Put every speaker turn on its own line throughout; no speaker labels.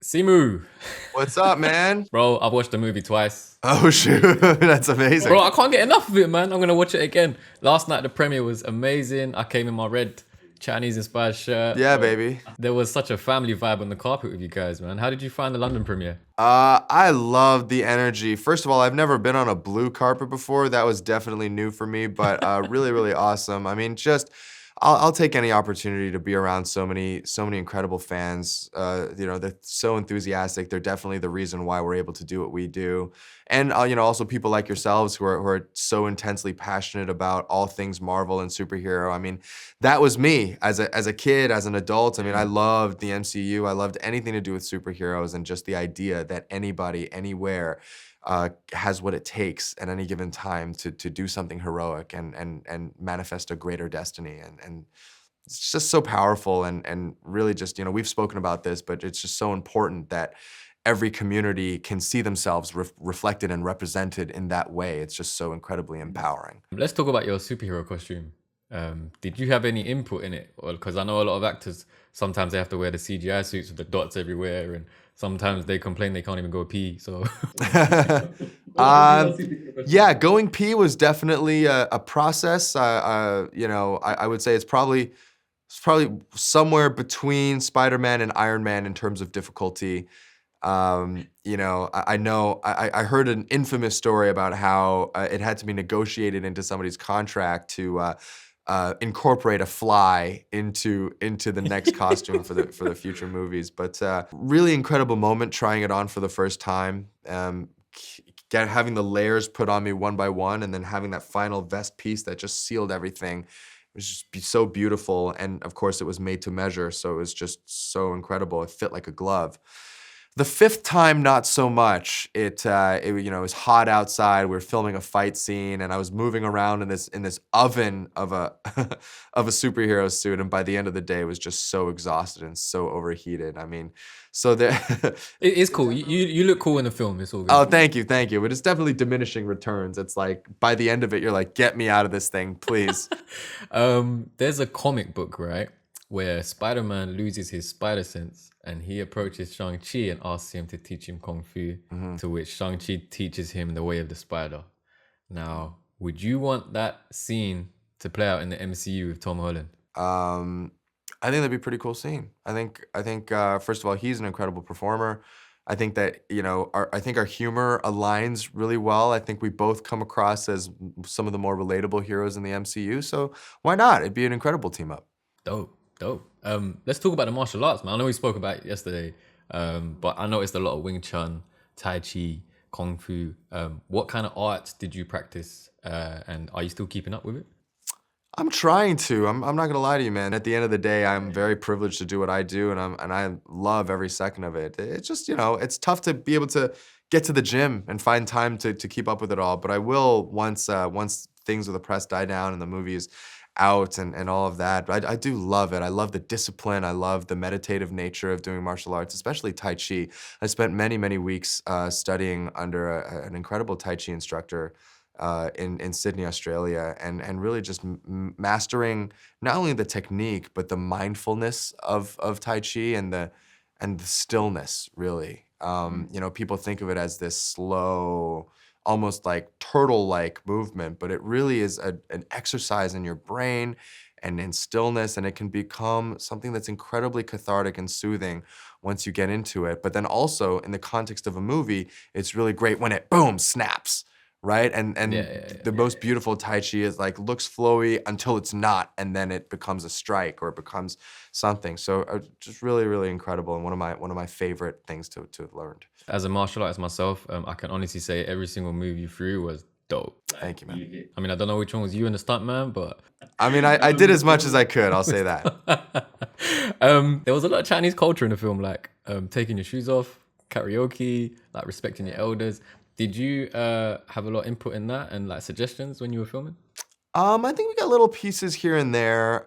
Simu,
What's up, man?
bro, I've watched the movie twice.
Oh shoot, that's amazing.
Bro, I can't get enough of it, man. I'm gonna watch it again. Last night the premiere was amazing. I came in my red Chinese inspired shirt.
Yeah, baby.
There was such a family vibe on the carpet with you guys, man. How did you find the London premiere?
I love the energy. First of all, I've never been on a blue carpet before. That was definitely new for me, but really, really awesome. I mean, I'll take any opportunity to be around so many incredible fans. They're so enthusiastic. They're definitely the reason why we're able to do what we do. And also people like yourselves who are so intensely passionate about all things Marvel and superhero. I mean, that was me as a kid, as an adult. I mean, I loved the MCU. I loved anything to do with superheroes and just the idea that anybody, anywhere, has what it takes at any given time to do something heroic and manifest a greater destiny. And it's just so powerful and really just, we've spoken about this, but it's just so important that every community can see themselves reflected and represented in that way. It's just so incredibly empowering.
Let's talk about your superhero costume. Did you have any input in it? Because I know a lot of actors sometimes they have to wear the CGI suits with the dots everywhere, and sometimes they complain they can't even go pee. So,
Yeah, going P was definitely a process. I would say it's probably somewhere between Spider-Man and Iron Man in terms of difficulty. I know I heard an infamous story about how it had to be negotiated into somebody's contract to incorporate a fly into the next costume for the future movies. But really incredible moment trying it on for the first time. Having the layers put on me one by one, and then having that final vest piece that just sealed everything. It was just so beautiful, and of course it was made to measure, so it was just so incredible. It fit like a glove. The fifth time, not so much. It was hot outside. We were filming a fight scene, and I was moving around in this oven of a of a superhero suit. And by the end of the day, it was just so exhausted and so overheated. I mean, so there.
it is cool. You look cool in the film. It's all
Oh,
good.
thank you, thank you. But it's definitely diminishing returns. It's like by the end of it, you're like, get me out of this thing, please.
There's a comic book, right, where Spider-Man loses his spider sense and he approaches Shang-Chi and asks him to teach him Kung Fu, to which Shang-Chi teaches him the way of the spider. Now, would you want that scene to play out in the MCU with Tom Holland?
Um, I think that'd be a pretty cool scene. I think first of all, he's an incredible performer. I think that our humor aligns really well. I think we both come across as some of the more relatable heroes in the MCU. So why not? It'd be an incredible team up.
Dope, dope. Let's talk about the martial arts, man. I know we spoke about it yesterday, but I noticed a lot of Wing Chun, Tai Chi, Kung Fu. What kind of arts did you practice, and are you still keeping up with it?
I'm trying to. I'm not gonna lie to you, man. At the end of the day, I'm very privileged to do what I do, and I love every second of it. It's just it's tough to be able to get to the gym and find time to keep up with it all. But I will once things with the press die down and the movies out and all of that. But I do love it. I love the discipline. I love the meditative nature of doing martial arts, especially Tai Chi. I spent many weeks studying under an incredible Tai Chi instructor in Sydney, Australia, and really just mastering not only the technique but the mindfulness of Tai Chi and the stillness. Really, people think of it as this slow, almost like turtle-like movement, but it really is an exercise in your brain and in stillness, and it can become something that's incredibly cathartic and soothing once you get into it. But then also in the context of a movie, it's really great when it boom snaps, right? And
Yeah,
and
yeah,
the most beautiful Tai Chi is like looks flowy until it's not, and then it becomes a strike or it becomes something. So just really, really incredible, and one of my favorite things to have learned.
as a martial artist myself, I can honestly say every single move you threw was dope.
Thank you, man.
I mean, I don't know which one was you and the stuntman, but
I mean, I did as much as I could. I'll say that.
there was a lot of Chinese culture in the film, like taking your shoes off, karaoke, like respecting your elders. Did you have a lot of input in that and like suggestions when you were filming?
I think we got little pieces here and there.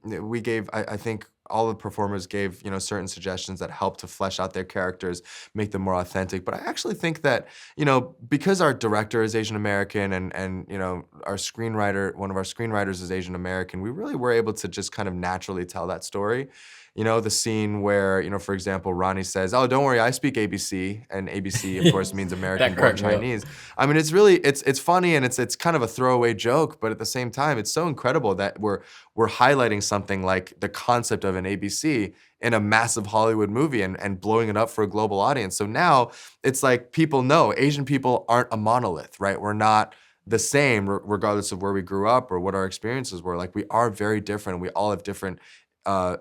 We gave, I think, all the performers gave, you know, certain suggestions that helped to flesh out their characters, make them more authentic. But I actually think that, you know, because our director is Asian American and you know, our screenwriter, one of our screenwriters is Asian American, we really were able to just kind of naturally tell that story. You know, the scene where, you know, for example, Ronnie says, "Oh, don't worry, I speak ABC," and ABC, of course, means
That
American-born
cracked me up.
Chinese. I mean, it's really it's funny and it's kind of a throwaway joke, but at the same time, it's so incredible that we're highlighting something like the concept of an ABC in a massive Hollywood movie and blowing it up for a global audience. So now it's like people know Asian people aren't a monolith, right? We're not the same regardless of where we grew up or what our experiences were. Like we are very different. We all have different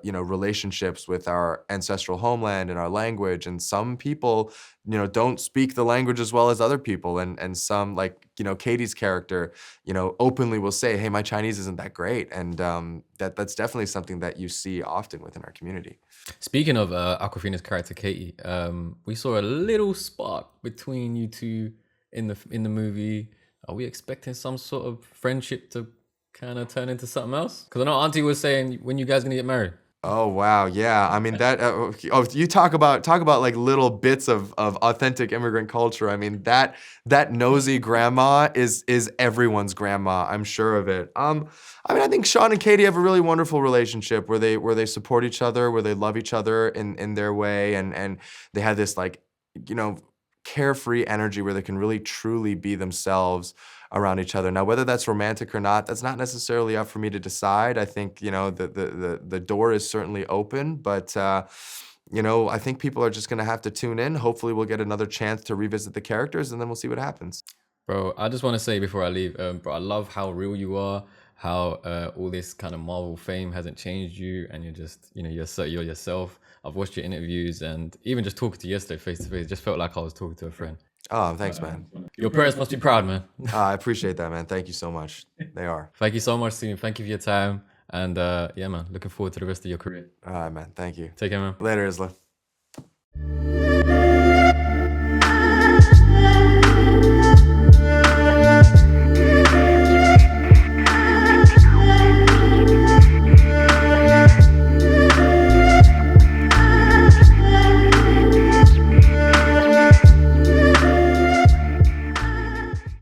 you know, relationships with our ancestral homeland and our language. And some people, you know, don't speak the language as well as other people. And some, like, you know, Katie's character, you know, openly will say, "Hey, my Chinese isn't that great." And that's definitely something that you see often within our community.
Speaking of Aquafina's character Katie, we saw a little spark between you two in the movie. Are we expecting some sort of friendship to kind of turn into something else? Because I know Auntie was saying, when you guys gonna get married?
Oh wow, yeah. I mean that. Oh, you talk about like little bits of authentic immigrant culture. I mean that nosy grandma is everyone's grandma. I'm sure of it. I mean, I think Sean and Katie have a really wonderful relationship where they support each other, where they love each other in their way, and they have this, like, you know, carefree energy where they can really truly be themselves around each other. Now, whether that's romantic or not, that's not necessarily up for me to decide. I think, you know, the door is certainly open, but you know, I think people are just gonna have to tune in. Hopefully we'll get another chance to revisit the characters and then we'll see what happens.
Bro, I just want to say before I leave, bro, I love how real you are, how all this kind of Marvel fame hasn't changed you, and you're just, you know, you're yourself. I've watched your interviews, and even just talking to you yesterday face to face, just felt like I was talking to a friend.
Oh, thanks, man.
Your parents must be proud, man.
I appreciate that, man. Thank you so much. They are.
Thank you so much, Simu. Thank you for your time, and yeah, man, looking forward to the rest of your career.
All right, man. Thank you.
Take care, man.
Later, Isla.